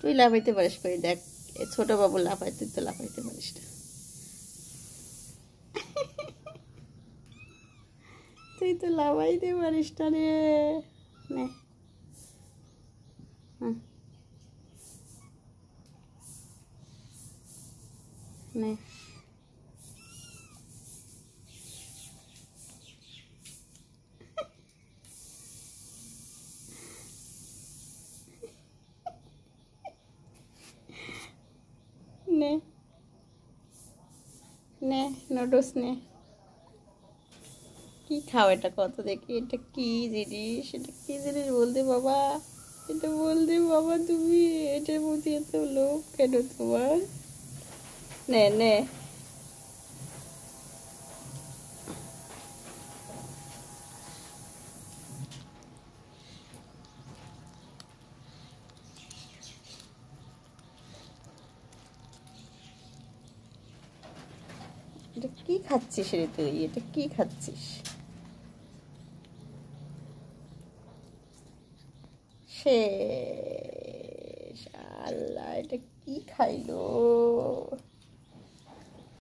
তুই লাফাইতে পারিস কই দেখ, ছোট বাবু লাফাই, তুই তো লাফাইতে পারিস না। তুই তো লাফাইতে পারিস না রে। নে নে নে নে নুডলস নে। কি খাও এটা, কত দেখি, এটা কি জিনিস, এটা কি জিনিস বলতে বাবা, এটা বলতে বাবা তুমি, এটার প্রতি এত লোভ কেন তোমার? নে নে। এটা কি খাচ্ছিস রে তুই, এটা কি খাচ্ছিস? শেষ। আল্লাহ, এটা কি খাইলো?